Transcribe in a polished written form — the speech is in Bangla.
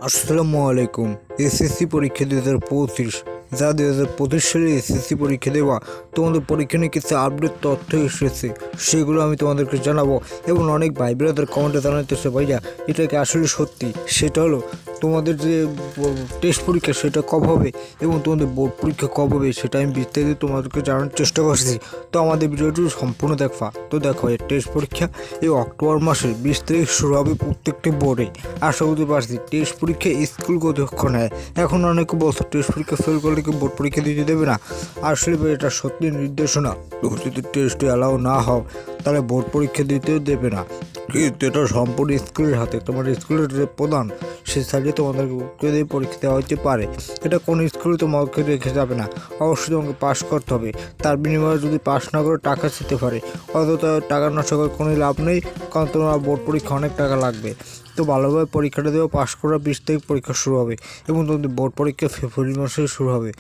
আসসালামু আলাইকুম। এসএসসি পরীক্ষা 2025, যা 2025 সালে এসএসসি পরীক্ষা দেওয়া, তোমাদের পরীক্ষা নিয়ে কিছু আপডেট তথ্য এসেছে, সেগুলো আমি তোমাদেরকে জানাবো। এবং অনেক ভাই ব্রাদার কমেন্টে জানাইতেছে, ভাইয়া এটা কি আসলে সত্যি? সেটা হলো তোমাদের যে টেস্ট পরীক্ষা সেটা কবে হবে এবং তোমাদের বোর্ড পরীক্ষা কবে হবে সেটা আমি বিস্তারিত তোমাদেরকে জানানোর চেষ্টা করছি। তো আমাদের ভিডিওটি সম্পূর্ণ দেখবা। তো দেখো, এই টেস্ট পরীক্ষা এই অক্টোবর মাসের 20 তারিখ শুরু হবে প্রত্যেকটি বোর্ডে। আশা করতে পারছি টেস্ট পরীক্ষা স্কুল কতক্ষণ হয়। এখন অনেকে বলছে টেস্ট পরীক্ষা ফেল করলে কি বোর্ড পরীক্ষা দিতে দেবে না। আসলে এটা সত্যি নির্দেশনা, তুমি যদি টেস্টে অ্যালাউ না হও তাহলে বোর্ড পরীক্ষা দিতেও দেবে না। কিন্তু এটা সম্পূর্ণ স্কুলের হাতে। তোমার স্কুলের যে প্রধান সে সাইডে তোমাদেরকে দিয়ে পরীক্ষা দেওয়া হতে পারে। এটা কোনো স্কুলে তোমাকে রেখে যাবে না, অবশ্যই তোমাকে পাস করতে হবে। তার বিনিময়ে যদি পাস না করে টাকা দিতে পারে, অথচ টাকা নষ্ট করে কোনো লাভ নেই, কারণ তোমার বোর্ড পরীক্ষা অনেক টাকা লাগবে। তো ভালোভাবে পরীক্ষাটা দেওয়া, পাস করা। 20 তারিখ পরীক্ষা শুরু হবে এবং তোমাদের বোর্ড পরীক্ষা ফেব্রুয়ারি মাসে শুরু হবে।